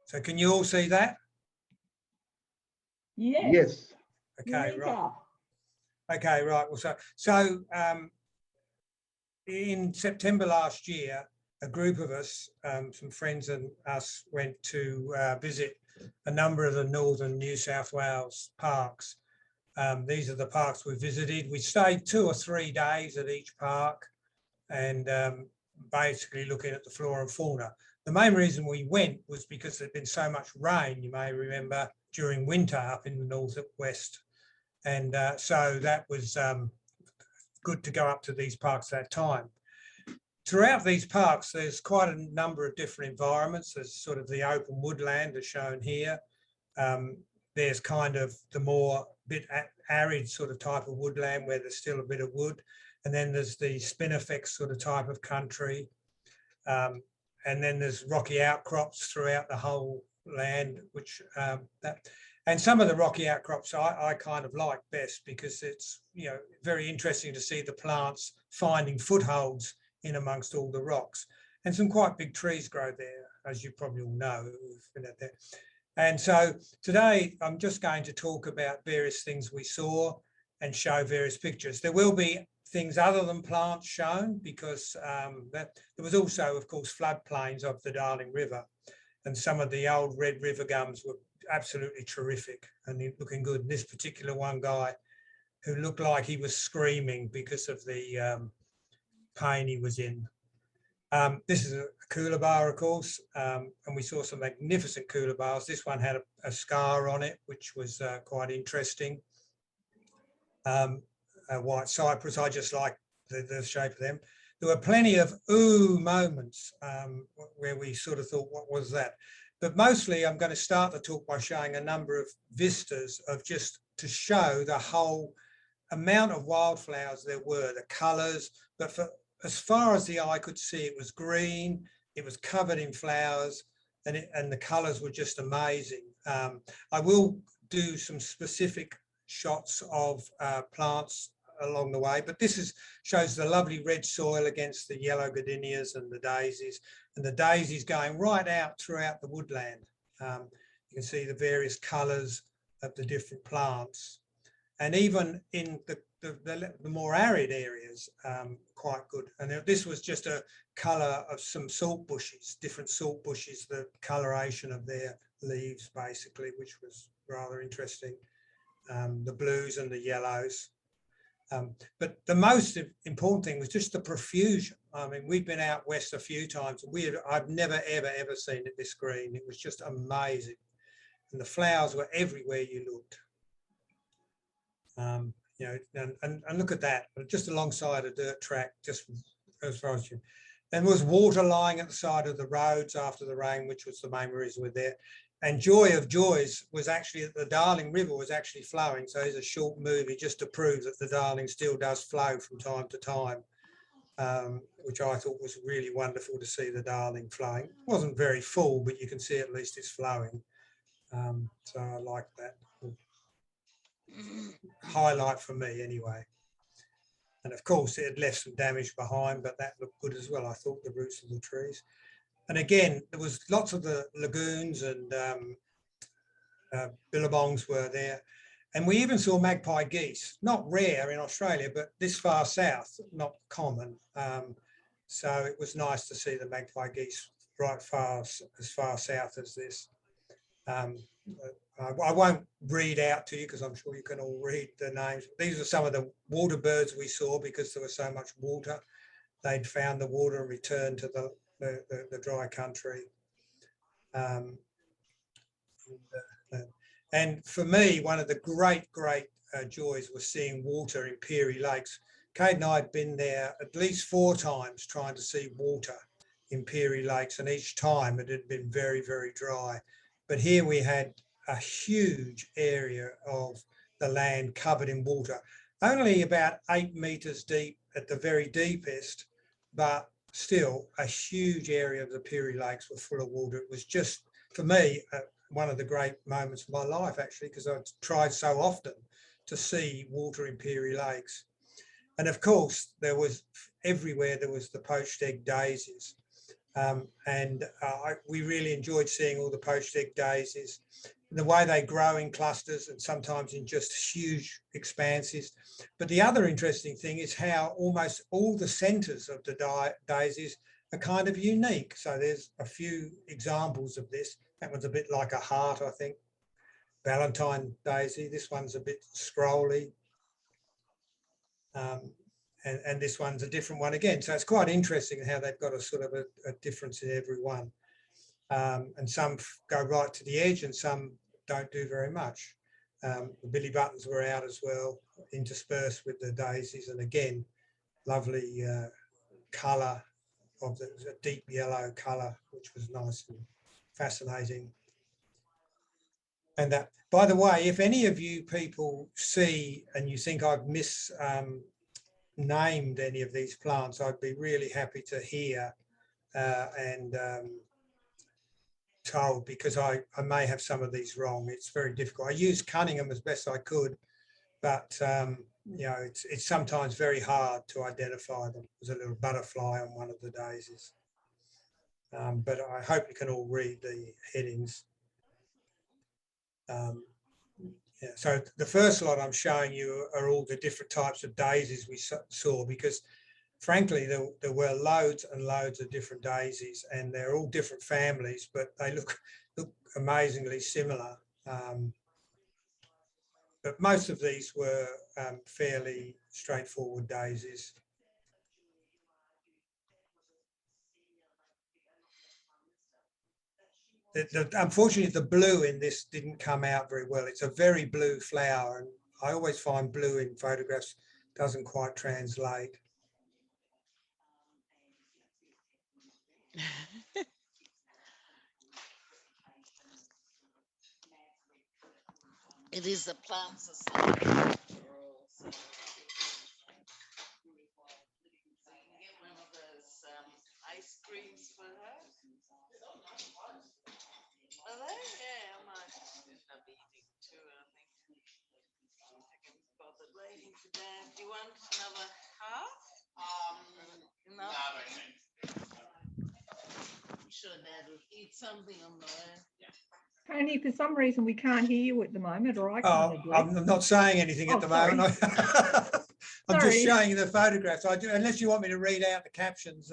So can you all see that? Yes. Okay, right. Okay, right. Well, so in September last year, a group of us, some friends and us, went to visit a number of the northern New South Wales parks. These are the parks we visited. We stayed 2 or 3 days at each park and basically looking at the flora and fauna. The main reason we went was because there'd been so much rain, you may remember, during winter up in the northwest. And so that was good to go up to these parks that time. Throughout these parks, there's quite a number of different environments. There's sort of the open woodland as shown here. There's kind of the more bit arid sort of type of woodland where there's still a bit of wood. And then there's the spinifex sort of type of country. And then there's rocky outcrops throughout the whole land, which and some of the rocky outcrops I kind of like best because it's, you know, very interesting to see the plants finding footholds in amongst all the rocks. And some quite big trees grow there, as you probably all know. We've been out there. And so today I'm just going to talk about various things we saw and show various pictures. There will be things other than plants shown because there was also, of course, floodplains of the Darling River, and some of the old red river gums were absolutely terrific and looking good. And this particular one guy who looked like he was screaming because of the pain he was in. This is a coolabah, of course, and we saw some magnificent coolabahs. This one had a scar on it, which was quite interesting. A white cypress, I just like the shape of them. There were plenty of ooh moments where we sort of thought, what was that? But mostly I'm going to start the talk by showing a number of vistas of just to show the whole amount of wildflowers there were, the colours, but for as far as the eye could see, it was green, it was covered in flowers, and the colours were just amazing. I will do some specific shots of plants along the way, but this shows the lovely red soil against the yellow gardenias and the daisies going right out throughout the woodland. You can see the various colours of the different plants, and even in the more arid areas, quite good. And this was just a colour of some salt bushes, different salt bushes, the coloration of their leaves basically, which was rather interesting. The blues and the yellows. But the most important thing was just the profusion. I mean, we've been out west a few times. I've never, ever seen it this green. It was just amazing. And the flowers were everywhere you looked. You know, and look at that, just alongside a dirt track, just as far as you. And there was water lying at the side of the roads after the rain, which was the main reason we're there. And joy of joys was actually that the Darling River was actually flowing. So it's a short movie just to prove that the Darling still does flow from time to time, which I thought was really wonderful to see the Darling flowing. It wasn't very full, but you can see at least it's flowing. So I like that. Highlight for me anyway. And of course it had left some damage behind, but that looked good as well, I thought, the roots of the trees. And again, there was lots of the lagoons and billabongs were there. And we even saw magpie geese, not rare in Australia, but this far south, not common. So it was nice to see the magpie geese right as far south as this. I won't read out to you because I'm sure you can all read the names. These are some of the water birds we saw because there was so much water. They'd found the water and returned to the dry country. And for me, one of the great joys was seeing water in Porrit Lakes. Kate and I had been there at least 4 times trying to see water in Porrit Lakes, and each time it had been very, very dry. But here we had a huge area of the land covered in water, only about 8 metres deep at the very deepest, but still a huge area of the Porrit Lakes were full of water. It was just, for me, one of the great moments of my life, actually, because I've tried so often to see water in Porrit Lakes. And of course, there was everywhere, there was the poached egg daisies. We really enjoyed seeing all the poached egg daisies, the way they grow in clusters and sometimes in just huge expanses. But the other interesting thing is how almost all the centres of the daisies are kind of unique. So there's a few examples of this. That one's a bit like a heart, I think. Valentine daisy. This one's a bit scrolly. And this one's a different one again. So it's quite interesting how they've got a sort of a difference in every one. And some go right to the edge and some don't do very much. The billy buttons were out as well, interspersed with the daisies. And again, lovely colour of the deep yellow colour, which was nice and fascinating. And that, by the way, if any of you people see and you think I've named any of these plants, I'd be really happy to hear and told, because I may have some of these wrong. It's very difficult. I used Cunningham as best I could, but you know, it's sometimes very hard to identify them. There's a little butterfly on one of the daisies. But I hope you can all read the headings. Yeah, so the first lot I'm showing you are all the different types of daisies we saw, because frankly, there were loads and loads of different daisies, and they're all different families, but they look amazingly similar. But most of these were fairly straightforward daisies. Unfortunately, the blue in this didn't come out very well. It's a very blue flower, and I always find blue in photographs doesn't quite translate. It is a plant society. So you can get one of those ice creams for her. Are they? Yeah, I might end up eating two, I think. I can bother waiting for Dad. Do you want another half? Enough? I'm sure Dad will eat something on the way. Tony, for some reason we can't hear you at the moment, or I can't. I'm not saying anything at the moment. I'm just showing you the photographs. Unless you want me to read out the captions.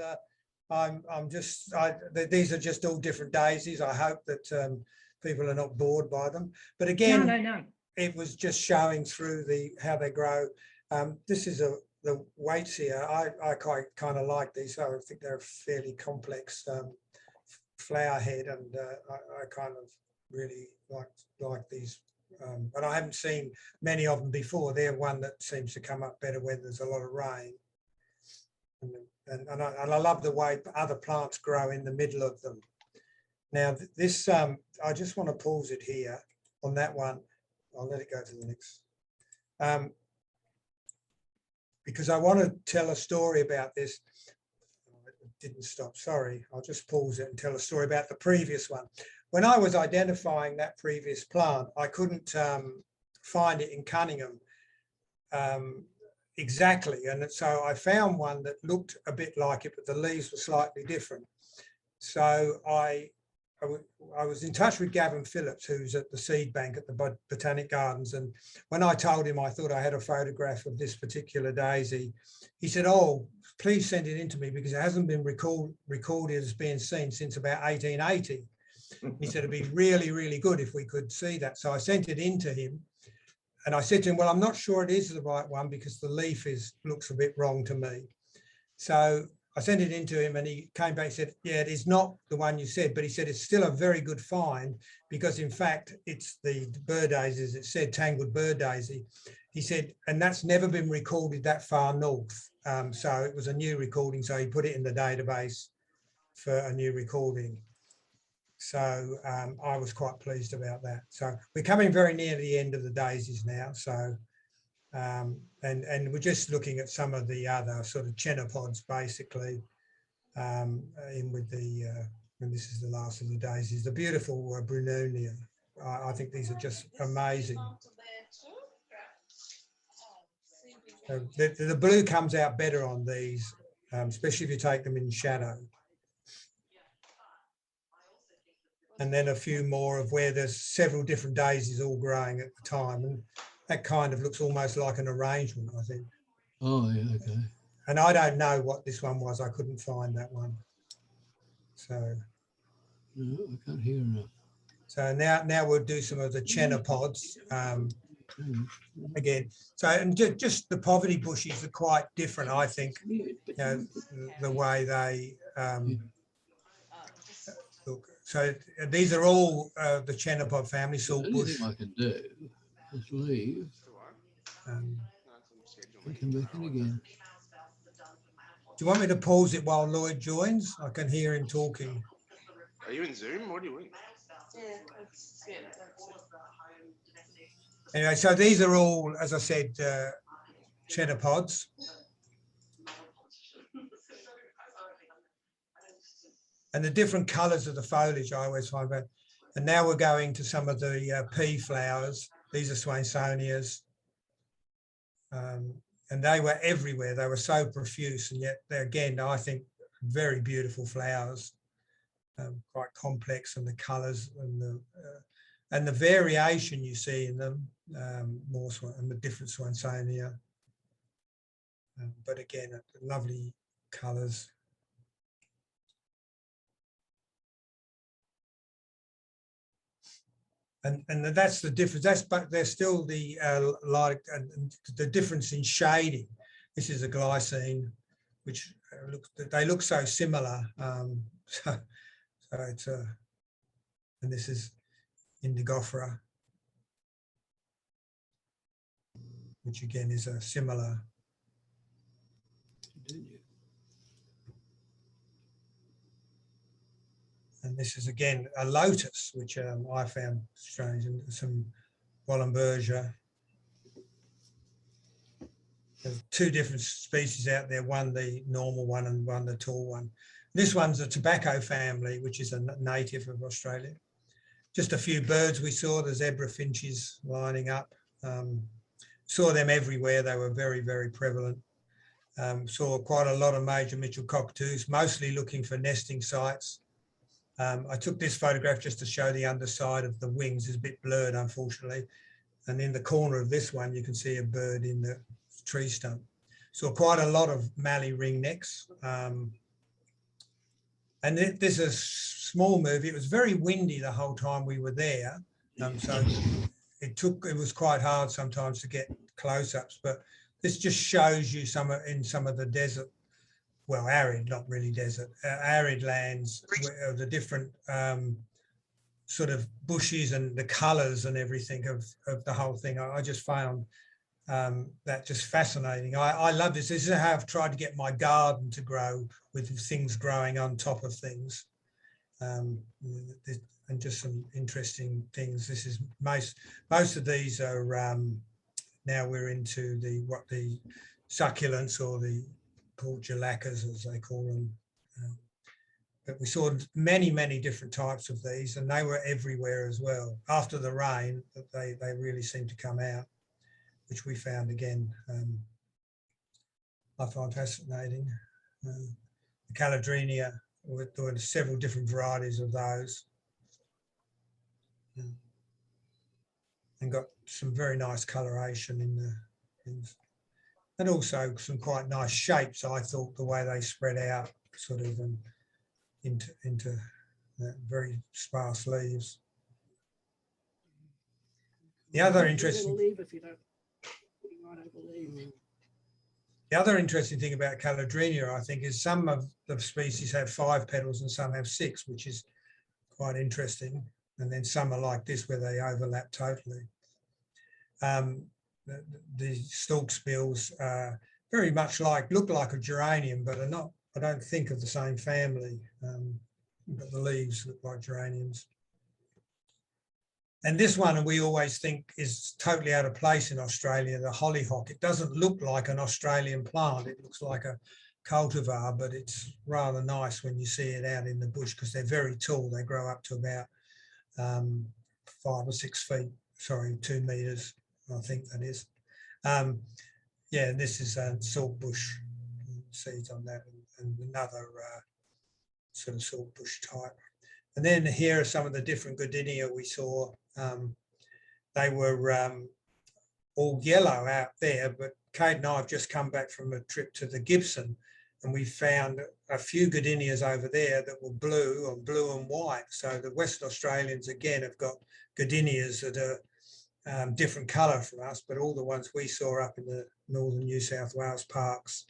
These are just all different daisies. I hope that people are not bored by them. But again, no. It was just showing through how they grow. This is the weights here. I quite kind of like these. I think they're a fairly complex flower head, and I kind of really like these. But I haven't seen many of them before. They're one that seems to come up better when there's a lot of rain. And I love the way other plants grow in the middle of them. Now this, I just want to pause it here on that one. I'll let it go to the next. Because I want to tell a story about this. It didn't stop, sorry. I'll just pause it and tell a story about the previous one. When I was identifying that previous plant, I couldn't find it in Cunningham exactly. And so I found one that looked a bit like it, but the leaves were slightly different. So I was in touch with Gavin Phillips, who's at the seed bank at the Botanic Gardens. And when I told him I thought I had a photograph of this particular daisy, he said, "Oh, please send it in to me, because it hasn't been recorded as being seen since about 1880. He said it'd be really, really good if we could see that. So I sent it in to him. And I said to him, well, I'm not sure it is the right one, because the leaf looks a bit wrong to me. So I sent it in to him, and he came back and said, yeah, it is not the one you said, but he said it's still a very good find, because in fact, it's the bird daisy, as it said, tangled bird daisy. He said, and that's never been recorded that far north. So it was a new recording. So he put it in the database for a new recording. So I was quite pleased about that. So we're coming very near the end of the daisies now. So and we're just looking at some of the other sort of chennopods, basically, in with the and this is the last of the daisies, the beautiful Brunonia. I think these are just amazing. The blue comes out better on these, especially if you take them in shadow. and then a few more of where there's several different daisies all growing at the time. And that kind of looks almost like an arrangement, I think. Oh, yeah, okay. And I don't know what this one was. I couldn't find that one. So, No, I can't hear enough. so now we'll do some of the chennapods again. So, and just the poverty bushes are quite different, I think. You know, the way they look. So these are all the chenapod family, salt bush. Anything I can do is leave and come back in again. Do you want me to pause it while Lloyd joins? I can hear him talking. Are you in Zoom? What are you doing? Yeah, that's it. Anyway, so these are all, as I said, chennapods. And the different colours of the foliage I always find that. And now we're going to some of the pea flowers. These are Swainsonias. And they were everywhere. They were so profuse, and yet they're, again, I think, very beautiful flowers, quite complex, and the colours and the variation you see in them, more and the different Swansonia. But again, lovely colours. And that's the difference. But there's still the the difference in shading. This is a glycine, which they look so similar. So it's and this is Indigofera, which again is a similar. And this is again a lotus, which I found strange, and some Wallenbergia. There's two different species out there, one the normal one and one the tall one. This one's a tobacco family, which is a native of Australia. Just a few birds we saw, the zebra finches lining up. Saw them everywhere. They were very, very prevalent. Saw quite a lot of major Mitchell cockatoos, mostly looking for nesting sites. I took this photograph just to show the underside of the wings. It's a bit blurred, unfortunately. And in the corner of this one, you can see a bird in the tree stump. Saw quite a lot of mallee ringnecks. And this is a small movie. It was very windy the whole time we were there. So it was quite hard sometimes to get close-ups, but this just shows you in some of the desert, well, arid, not really desert, arid lands, where the different sort of bushes and the colours and everything of the whole thing. I just found that just fascinating. I love this. This is how I've tried to get my garden to grow, with things growing on top of things. And just some interesting things. This is most of these are now we're into the succulents, or the portulacas as they call them. But we saw many different types of these, and they were everywhere as well. After the rain, they really seemed to come out, which we found again. I find fascinating. The Caladrinia, there were several different varieties of those. And got some very nice coloration in the things. And also some quite nice shapes, I thought, the way they spread out sort of into very sparse leaves. The other interesting thing about Caladrinia, I think, is some of the species have 5 petals and some have 6, which is quite interesting. And then some are like this, where they overlap totally. The stalk spills very much look like a geranium, but are not. I don't think of the same family. But the leaves look like geraniums. And this one we always think is totally out of place in Australia, the hollyhock. It doesn't look like an Australian plant. It looks like a cultivar, but it's rather nice when you see it out in the bush, because they're very tall. They grow up to about 5 or 6 feet, sorry, 2 meters, I think that is. Yeah, this is saltbush seeds on that, and another sort of saltbush type. And then here are some of the different goodenia we saw. They were all yellow out there, but Kate and I have just come back from a trip to the Gibson, and we found a few goodenias over there that were blue, or blue and white. So the Western Australians, again, have got goodenias that are different colour from us, but all the ones we saw up in the northern New South Wales parks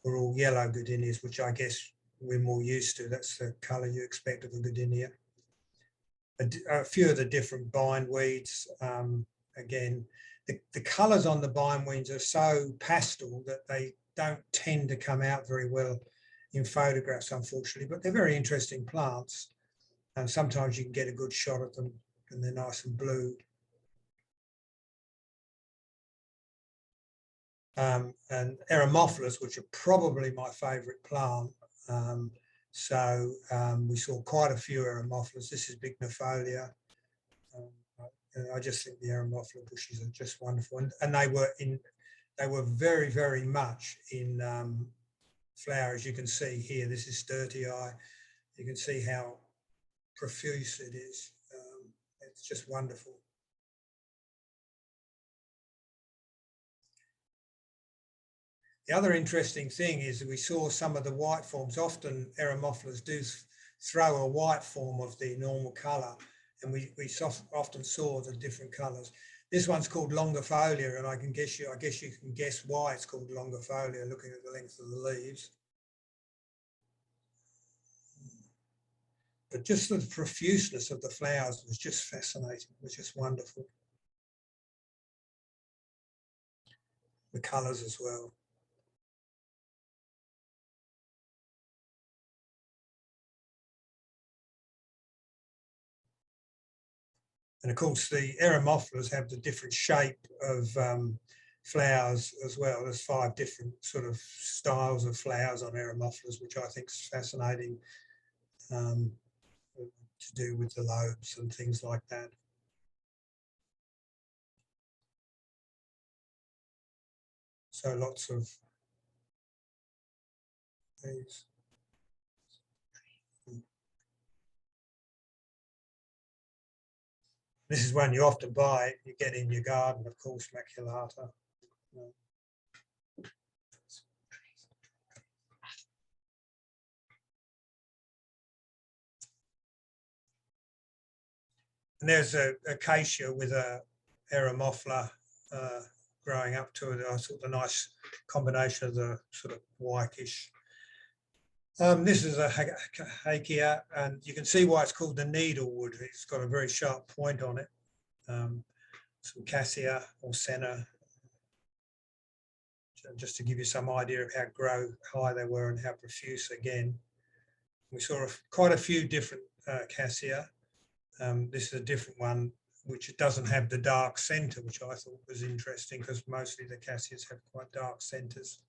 were all yellow goodenias, which I guess we're more used to. That's the colour you expect of a goodenia. A few of the different bindweeds, again, the colours on the bindweeds are so pastel that they don't tend to come out very well in photographs, unfortunately, but they're very interesting plants. And sometimes you can get a good shot at them and they're nice and blue. And Eremophilus, which are probably my favourite plant. We saw quite a few Eremophilus. This is Bignifolia. I just think the Eremophila bushes are just wonderful, and they were very, very much in flower, as you can see here. This is Sturtii. You can see how profuse it is. It's just wonderful. The other interesting thing is that we saw some of the white forms. Often Eremophilas do throw a white form of the normal colour, and we often saw the different colours. This one's called longifolia, and I guess you can guess why it's called longifolia, looking at the length of the leaves. But just the profuseness of the flowers was just fascinating. It was just wonderful. The colours as well. And of course, the Eremophilas have the different shape of flowers as well. There's 5 different sort of styles of flowers on Eremophilas, which I think is fascinating, to do with the lobes and things like that. So lots of these. This is one you often buy, you get in your garden, of course, maculata. And there's a acacia with a Eremophila growing up to it. I thought the nice combination of the sort of whitish. This is a Hakea, and you can see why it's called the needlewood. It's got a very sharp point on it. Some cassia or senna, just to give you some idea of how high they were and how profuse again. We saw quite a few different cassia. This is a different one, which doesn't have the dark centre, which I thought was interesting because mostly the cassias have quite dark centres.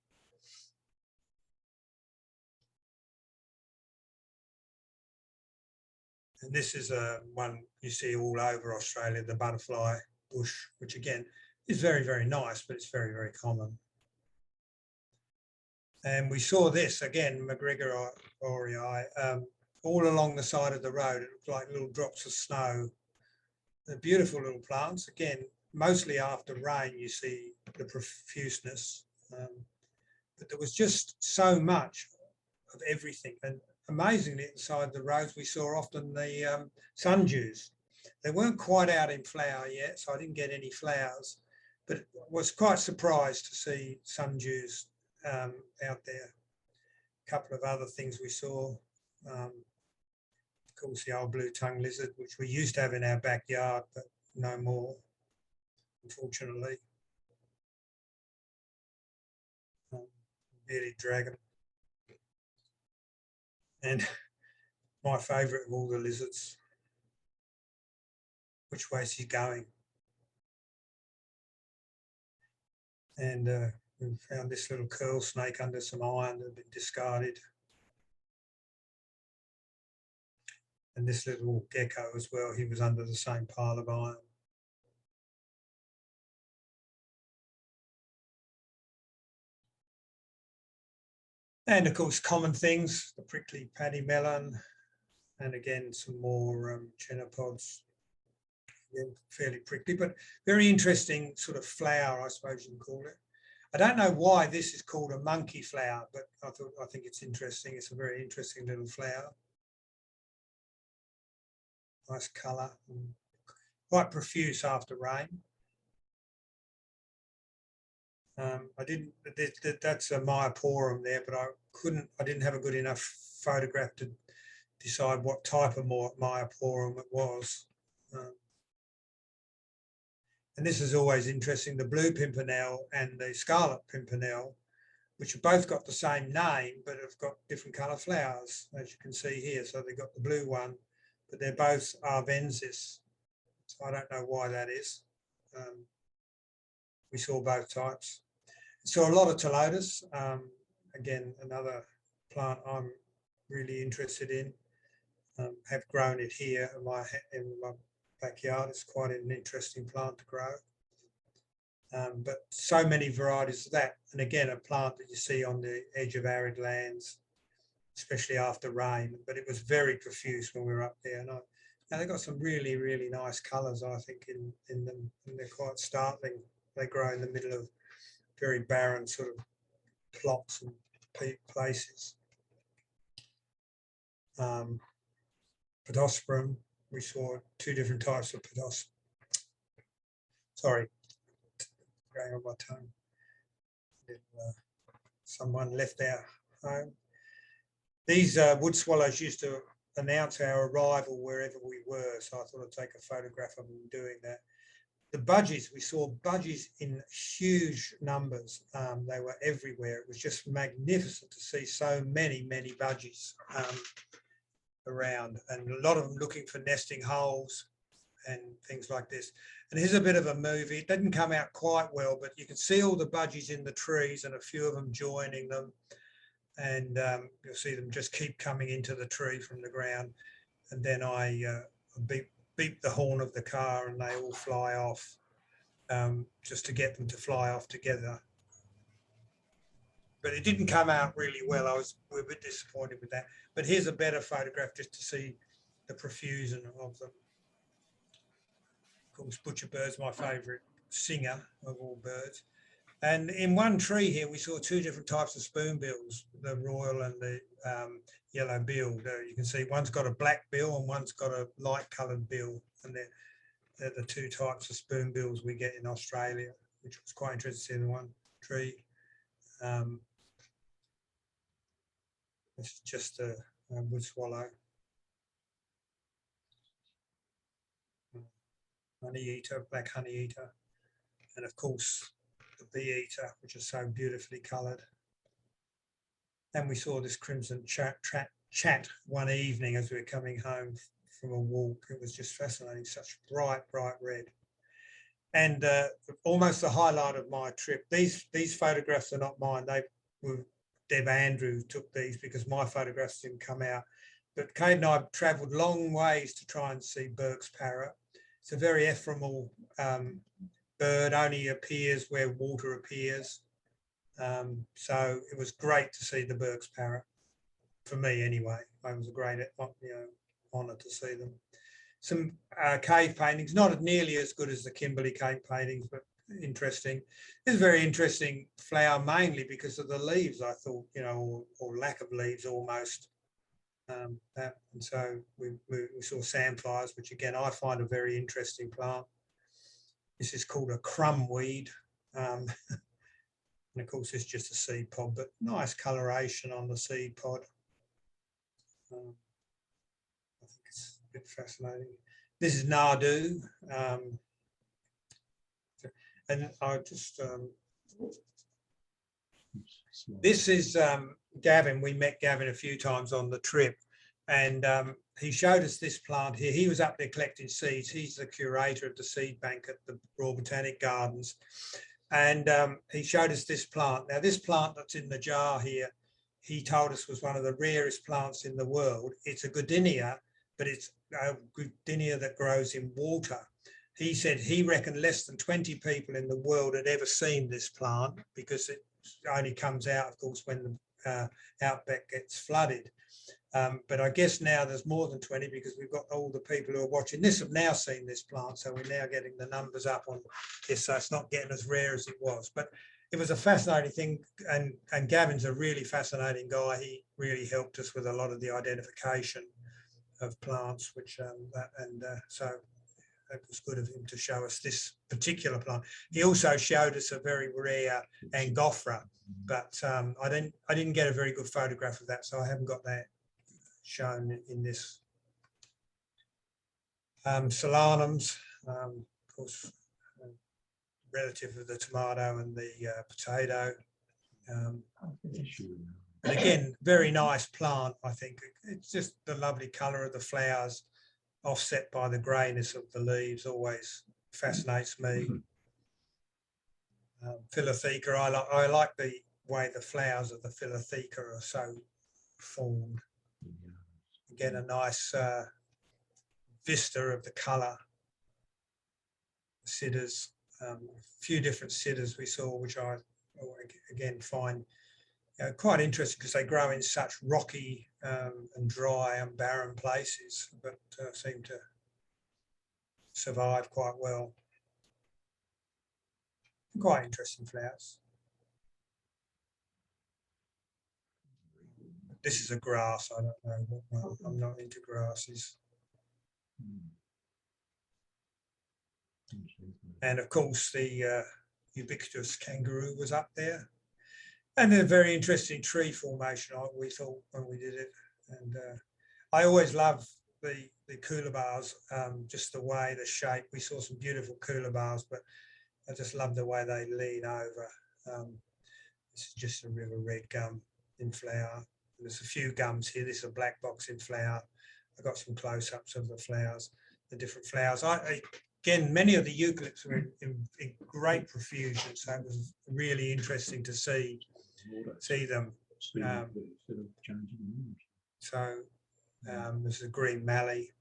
And this is one you see all over Australia, the butterfly bush, which again is very, very nice, but it's very, very common. And we saw this again, McGregor aurii, all along the side of the road. It looked like little drops of snow. They're beautiful little plants. Again, mostly after rain, you see the profuseness. But there was just so much of everything. And amazingly, inside the roads, we saw often the sundews. They weren't quite out in flower yet, so I didn't get any flowers, but was quite surprised to see sundews out there. A couple of other things we saw. Of course, the old blue-tongued lizard, which we used to have in our backyard, but no more, unfortunately. Bearded dragon. And my favourite of all the lizards. Which way is he going? And we found this little curl snake under some iron that had been discarded. And this little gecko as well, he was under the same pile of iron. And of course, common things, the prickly paddy melon, And again, some more chennapods. Again, fairly prickly, but very interesting sort of flower, I suppose you can call it. I don't know why this is called a monkey flower, but I think it's interesting. It's a very interesting little flower. Nice colour, quite profuse after rain. I didn't. That's a myoporum there, but I didn't have a good enough photograph to decide what type of myoporum it was. And this is always interesting. The blue pimpernel and the scarlet pimpernel, which have both got the same name, but have got different colour flowers, as you can see here. So they've got the blue one, but they're both arvensis. So I don't know why that is. We saw both types. Saw a lot of Telotus. Again, another plant I'm really interested in. Have grown it here in my backyard. It's quite an interesting plant to grow. But so many varieties of that. And again, a plant that you see on the edge of arid lands, especially after rain. But it was very profuse when we were up there. And they've got some really, really nice colours, I think, in them. And they're quite startling. They grow in the middle of very barren sort of plots and places. Podosperum, we saw two different types of podosperum. Sorry, going on my tongue. Someone left our home. These wood swallows used to announce our arrival wherever we were, so I thought I'd take a photograph of them doing that. The budgies, we saw budgies in huge numbers. They were everywhere. It was just magnificent to see so many budgies around, and a lot of them looking for nesting holes and things like this. And here's a bit of a movie. It didn't come out quite well, but you can see all the budgies in the trees and a few of them joining them. And you'll see them just keep coming into the tree from the ground. And then I beep the horn of the car and they all fly off, just to get them to fly off together. But it didn't come out really well. We're a bit disappointed with that. But here's a better photograph just to see the profusion of them. Of course, butcherbird's my favourite singer of all birds. And in one tree here, we saw two different types of spoonbills, the royal and the yellow bill. You can see one's got a black bill and one's got a light coloured bill. And they're the two types of spoonbills we get in Australia, which was quite interesting in one tree. This is just a wood swallow. Honey eater, black honey eater. And of course, the bee eater, which is so beautifully coloured. And we saw this crimson chat one evening as we were coming home from a walk. It was just fascinating, such bright red. And almost the highlight of my trip. These photographs are not mine. They were Deb Andrew took these because my photographs didn't come out. But Kate and I travelled long ways to try and see Burke's parrot. It's a very ephemeral bird, only appears where water appears. So it was great to see the Burke's parrot, for me anyway. It was a great honour to see them. Some cave paintings, not nearly as good as the Kimberley cave paintings, but interesting. It's a very interesting flower, mainly because of the leaves, I thought, or lack of leaves almost. And so we saw sandflowers, which again I find a very interesting plant. This is called a crumweed, and of course it's just a seed pod, but nice coloration on the seed pod. I think it's a bit fascinating. This is Nardoo, and I just this is Gavin. We met Gavin a few times on the trip, and he showed us this plant here. He was up there collecting seeds. He's the curator of the seed bank at the Royal Botanic Gardens, and he showed us this plant. Now, this plant that's in the jar here, he told us was one of the rarest plants in the world. It's a goodenia, but it's a goodenia that grows in water. He said he reckoned less than 20 people in the world had ever seen this plant because it only comes out, of course, when outback gets flooded. But I guess now there's more than 20 because we've got all the people who are watching this have now seen this plant. So we're now getting the numbers up on this. So it's not getting as rare as it was. But it was a fascinating thing. And Gavin's a really fascinating guy. He really helped us with a lot of the identification of plants, which so it was good of him to show us this particular plant. He also showed us a very rare Angophora, but I didn't get a very good photograph of that, so I haven't got that shown in this. Solanums, of course, relative of the tomato and the potato. But again, very nice plant, I think. It's just the lovely colour of the flowers offset by the greyness of the leaves always fascinates me. Philotheca, I like the way the flowers of the Philotheca are so formed. Again, a nice vista of the colour. Sidders, a few different sidders we saw, which I again find quite interesting because they grow in such rocky and dry and barren places, but seem to survive quite well. Quite interesting flowers. This is a grass. I don't know. Well, I'm not into grasses. And of course, the ubiquitous kangaroo was up there. And a very interesting tree formation, we thought, when we did it. And I always love the coolabahs, just the way, the shape. We saw some beautiful coolabahs, but I just love the way they lean over. This is just a river red gum in flower. There's a few gums here. This is a black box in flower. I got some close-ups of the flowers, the different flowers. Again, many of the eucalypts were in great profusion, so it was really interesting to see them. This is a green mallee.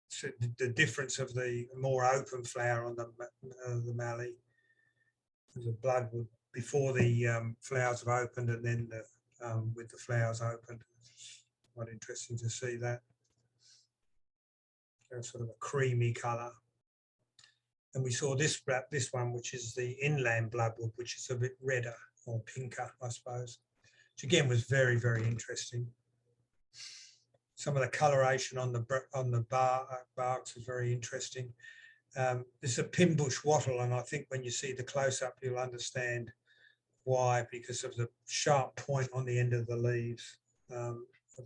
So the difference of the more open flower on the mallee. There's a bloodwood before the flowers have opened, and then with the flowers opened. It's quite interesting to see that. Sort of a creamy colour. And we saw this one, which is the inland bloodwood, which is a bit redder or pinker, I suppose, which again was very, very interesting. Some of the coloration on the barks is very interesting. This is a pinbush wattle, and I think when you see the close-up, you'll understand why, because of the sharp point on the end of the leaves of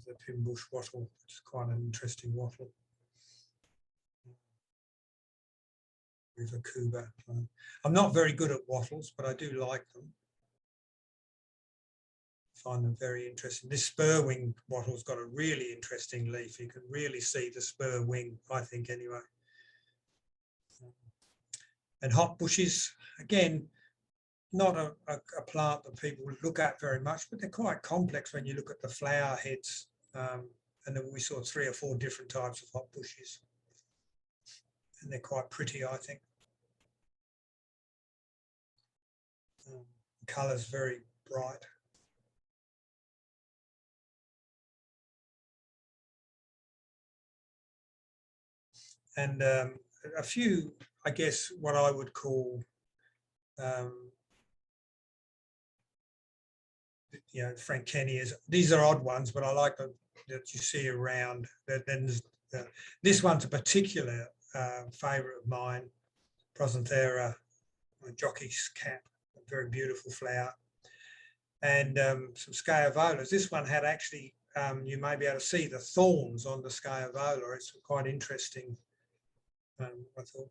the pinbush wattle. It's quite an interesting wattle. River Cuba. I'm not very good at wattles, but I do like them. Find them very interesting. This spur wing wattle's got a really interesting leaf. You can really see the spur wing, I think, anyway. And hot bushes, again, not a plant that people look at very much, but they're quite complex when you look at the flower heads. And then we saw 3 or 4 different types of hot bushes. And they're quite pretty, I think. The colour's very bright. And a few, I guess, what I would call, Frankenias. These are odd ones, but I like them that you see around. Then this one's a particular favourite of mine, Prosanthera, jockey's cap, a very beautiful flower. And some Scaevolas. This one had actually, you may be able to see the thorns on the Scaevola. It's quite interesting. I thought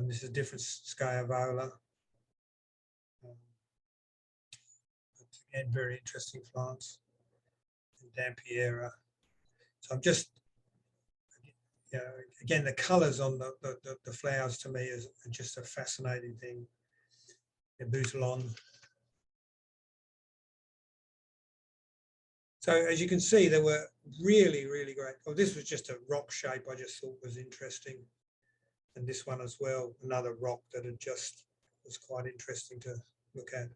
this is a different Scaevola. Again, very interesting plants. And Dampiera. So I'm just, again, the colours on the flowers to me is just a fascinating thing. Boutelon. So as you can see, there were really, really great. Oh, this was just a rock shape I just thought was interesting. And this one as well, another rock that had just was quite interesting to look at.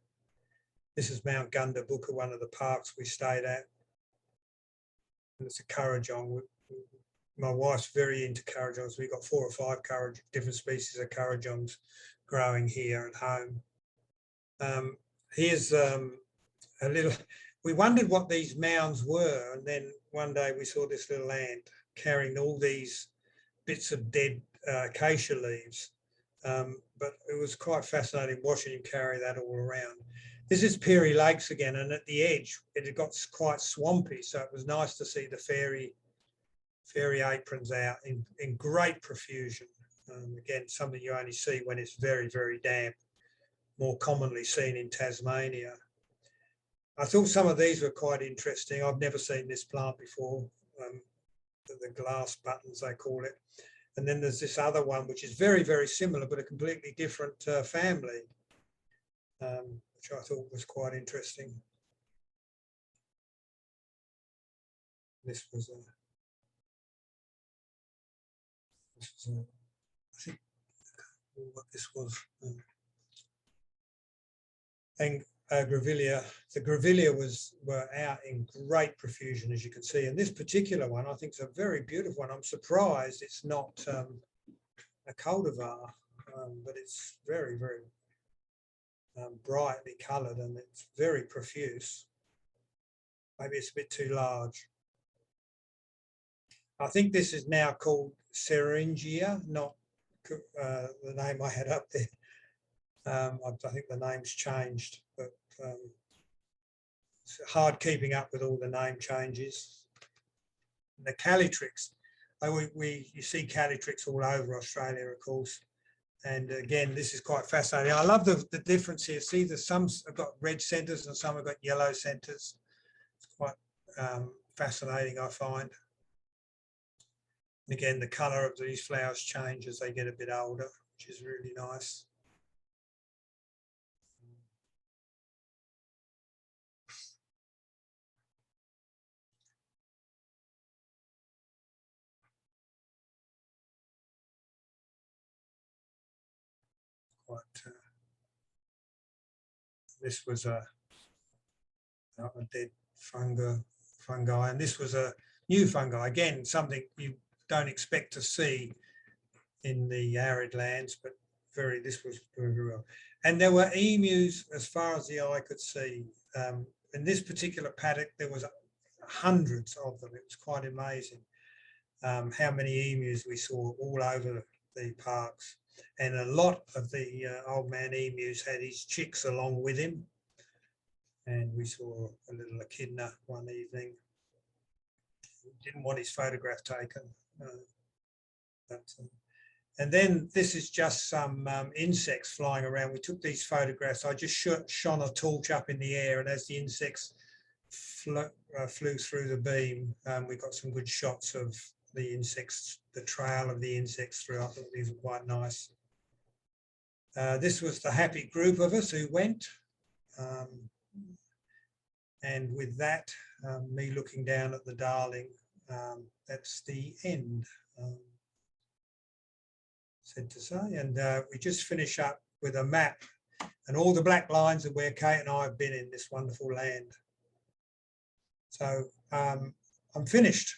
This is Mount Gundabooka, one of the parks we stayed at. And it's a currajong. My wife's very into currajongs. We've got 4 or 5 different species of currajongs growing here at home. Here's a little, we wondered what these mounds were, and then one day we saw this little ant carrying all these bits of dead acacia leaves. But it was quite fascinating watching him carry that all around. This is Peary Lakes again, and at the edge it had got quite swampy, so it was nice to see the fairy aprons out in great profusion. Again, something you only see when it's very, very damp, more commonly seen in Tasmania. I thought some of these were quite interesting. I've never seen this plant before, the glass buttons they call it. And then there's this other one, which is very, very similar, but a completely different family, which I thought was quite interesting. This was I think what this was. And grevillea, the grevillea were out in great profusion, as you can see. And this particular one, I think, is a very beautiful one. I'm surprised it's not a cultivar, but it's very, very brightly coloured, and it's very profuse. Maybe it's a bit too large. I think this is now called Syringia, not the name I had up there. I think the name's changed, but it's hard keeping up with all the name changes. The Calitrix, you see Calitrix all over Australia, of course. And again, this is quite fascinating. I love the difference here. See, some have got red centres and some have got yellow centres. It's quite fascinating, I find. And again, the colour of these flowers change as they get a bit older, which is really nice. This was a dead fungi, and this was a new fungi. Again, something you don't expect to see in the arid lands, but this was very real. And there were emus as far as the eye could see. In this particular paddock, there was hundreds of them. It was quite amazing how many emus we saw all over the parks. And a lot of the old man emus had his chicks along with him. And we saw a little echidna one evening. He didn't want his photograph taken. And then this is just some insects flying around. We took these photographs. I just shone a torch up in the air, and as the insects flew through the beam, we got some good shots of the insects, the trail of the insects through. I thought these were quite nice. This was the happy group of us who went. And with that, me looking down at the Darling, that's the end, said to say. And we just finish up with a map and all the black lines of where Kate and I have been in this wonderful land. So I'm finished.